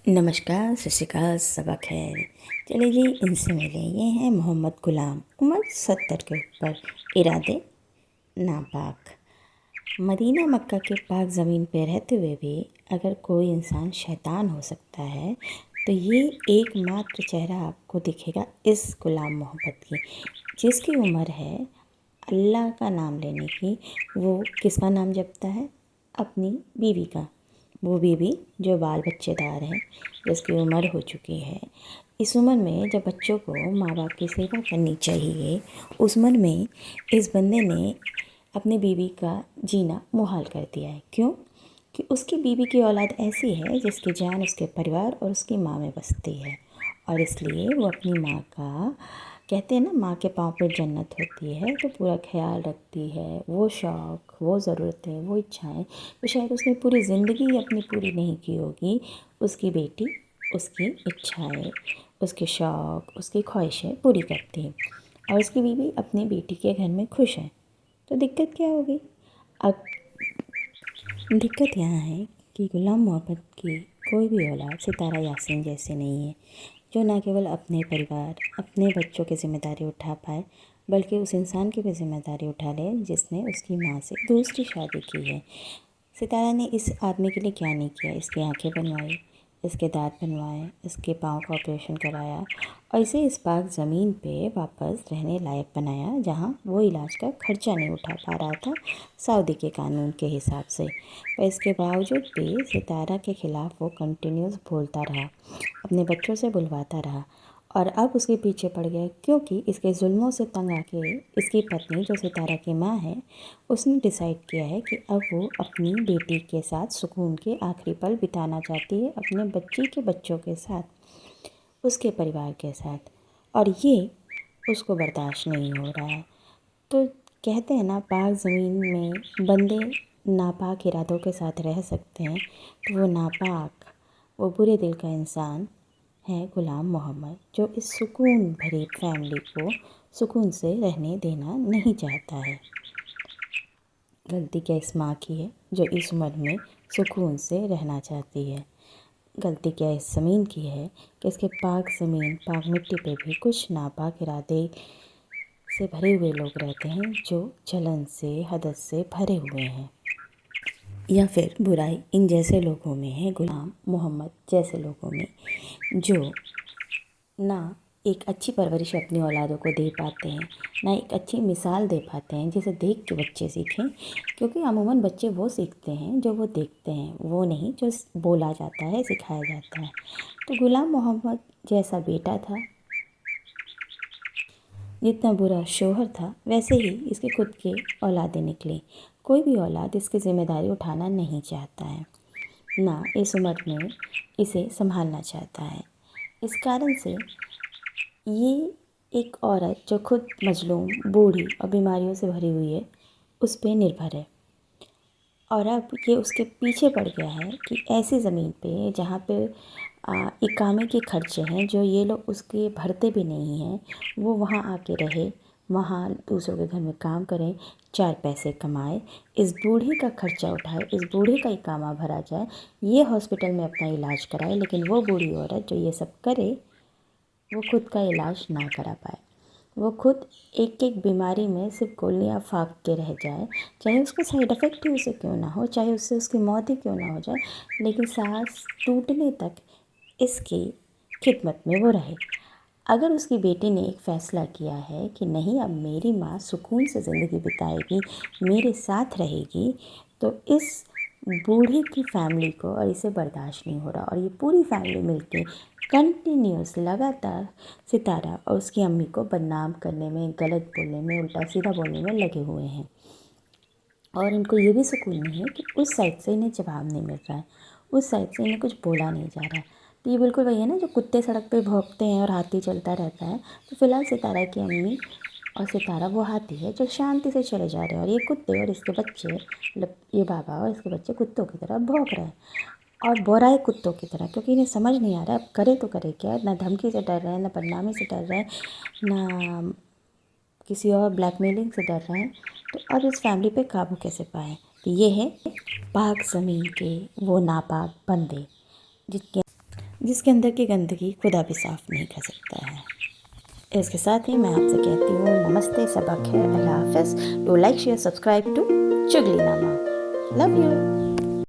नमस्कार, सत श्री अकाल, सबा खैर। चलिए जी, इनसे मिले। ये हैं मोहम्मद गुलाम, उम्र 70 के ऊपर, इरादे नापाक। मदीना मक्का के पाक ज़मीन पे रहते हुए भी अगर कोई इंसान शैतान हो सकता है तो ये एकमात्र चेहरा आपको दिखेगा इस गुलाम मोहम्मद की, जिसकी उम्र है अल्लाह का नाम लेने की। वो किसका नाम जपता है? अपनी बीवी का। वो बीवी जो बाल बच्चेदार है, जिसकी उम्र हो चुकी है। इस उम्र में जब बच्चों को माँ बाप की सेवा करनी चाहिए, उस उम्र में इस बंदे ने अपनी बीवी का जीना मुहाल कर दिया है। क्यों? कि उसकी बीवी की औलाद ऐसी है जिसकी जान उसके परिवार और उसकी माँ में बसती है, और इसलिए वो अपनी माँ का, कहते हैं ना, माँ के पाँव पे जन्नत होती है, तो पूरा ख्याल रखती है। वो शौक़, वो ज़रूरतें, वो इच्छाएं तो शायद उसने पूरी ज़िंदगी अपनी पूरी नहीं की होगी, उसकी बेटी उसकी इच्छाएं, उसके शौक़, उसकी ख्वाहिशें पूरी करती है, और उसकी बीवी अपनी बेटी के घर में खुश है। तो दिक्कत क्या होगी? अब दिक्कत यहाँ है कि गुलाम मोहम्मद की कोई भी औलाद सितारा यासीन जैसे नहीं है, जो न केवल अपने परिवार, अपने बच्चों की ज़िम्मेदारी उठा पाए, बल्कि उस इंसान की भी ज़िम्मेदारी उठा ले जिसने उसकी माँ से दूसरी शादी की है। सितारा ने इस आदमी के लिए क्या नहीं किया? इसकी आंखें बनवाई, इसके दांत बनवाए, इसके पाँव का ऑपरेशन कराया, और इसे इस पाक ज़मीन पे वापस रहने लायक बनाया, जहाँ वो इलाज का खर्चा नहीं उठा पा रहा था सऊदी के कानून के हिसाब से। पर इसके बावजूद भी सितारा के ख़िलाफ़ वो कंटिन्यूस बोलता रहा, अपने बच्चों से बुलवाता रहा, और अब उसके पीछे पड़ गया, क्योंकि इसके जुल्मों से तंग आके इसकी पत्नी, जो सितारा की माँ है, उसने डिसाइड किया है कि अब वो अपनी बेटी के साथ सुकून के आखिरी पल बिताना चाहती है, अपने बच्ची के बच्चों के साथ, उसके परिवार के साथ, और ये उसको बर्दाश्त नहीं हो रहा है। तो कहते हैं ना, पाक ज़मीन में बंदे नापाक इरादों के साथ रह सकते हैं, तो वो नापाक, वो बुरे दिल का इंसान है गुलाम मोहम्मद, जो इस सुकून भरी फैमिली को सुकून से रहने देना नहीं चाहता है। गलती क्या इस माँ की है जो इस उम्र में सुकून से रहना चाहती है? गलती क्या इस ज़मीन की है कि इसके पाक ज़मीन, पाक मिट्टी पे भी कुछ नापाक इरादे से भरे हुए लोग रहते हैं, जो जलन से, हदद से भरे हुए हैं। या फिर बुराई इन जैसे लोगों में है, गुलाम मोहम्मद जैसे लोगों में, जो ना एक अच्छी परवरिश अपनी औलादों को दे पाते हैं, ना एक अच्छी मिसाल दे पाते हैं जिसे देख के बच्चे सीखें। क्योंकि अमूमन बच्चे वो सीखते हैं जो वो देखते हैं, वो नहीं जो बोला जाता है, सिखाया जाता है। तो गुलाम मोहम्मद जैसा बेटा था, जितना बुरा शोहर था, वैसे ही इसके खुद के औलादें निकली। कोई भी औलाद इसकी ज़िम्मेदारी उठाना नहीं चाहता है, ना इस उम्र में इसे संभालना चाहता है। इस कारण से ये एक औरत जो खुद मजलूम, बूढ़ी और बीमारियों से भरी हुई है, उस पे निर्भर है, और अब ये उसके पीछे पड़ गया है कि ऐसी ज़मीन पे जहाँ पे इकामे के खर्चे हैं जो ये लोग उसके भरते भी नहीं हैं, वो वहाँ आके रहे, वहाँ दूसरों के घर में काम करें, 4 पैसे कमाए, इस बूढ़े का खर्चा उठाए, इस बूढ़े का इकामा भरा जाए, ये हॉस्पिटल में अपना इलाज कराए, लेकिन वो बूढ़ी औरत जो ये सब करे, वो खुद का इलाज ना करा पाए। वो खुद एक एक बीमारी में सिर्फ गोलियां फाँक के रह जाए, चाहे उसका साइड इफ़ेक्ट ही उसे क्यों ना हो, चाहे उससे उसकी मौत ही क्यों ना हो जाए, लेकिन सांस टूटने तक इसकी खिदमत में वो रहे। अगर उसकी बेटी ने एक फ़ैसला किया है कि नहीं, अब मेरी माँ सुकून से ज़िंदगी बिताएगी, मेरे साथ रहेगी, तो इस बूढ़े की फैमिली को और इसे बर्दाश्त नहीं हो रहा, और ये पूरी फैमिली मिलके कंटिन्यूस लगातार सितारा और उसकी अम्मी को बदनाम करने में, गलत बोलने में, उल्टा सीधा बोलने में लगे हुए हैं। और इनको ये भी सुकून नहीं है कि उस साइड से इन्हें जवाब नहीं मिल रहा है, उस साइड से इन्हें कुछ बोला नहीं जा रहा है। तो ये बिल्कुल वही है ना, जो कुत्ते सड़क पे भौंकते हैं और हाथी चलता रहता है। तो फिलहाल सितारा की अम्मी और सितारा वो हाथी है जो शांति से चले जा रहे हैं, और ये कुत्ते और इसके बच्चे, मतलब ये बाबा और इसके बच्चे कुत्तों की तरह भौंक रहे हैं, और बोराए कुत्तों की तरह, क्योंकि इन्हें समझ नहीं आ रहा है अब करे तो करे क्या। ना धमकी से डर रहे हैं, ना बदनामी से डर रहे हैं, ना किसी और ब्लैकमेलिंग से डर रहे हैं। तो अब इस फैमिली पे काबू कैसे पाएँ? तो ये है पाक ज़मीन के वो नापाक बंदे, जिनके जिसके अंदर की गंदगी खुदा भी साफ़ नहीं कर सकता है। इसके साथ ही मैं आपसे कहती हूँ नमस्ते, सबा खैर, अल्लाह हाफ़िज़। Do like, share, subscribe to Chuglinama. Love you.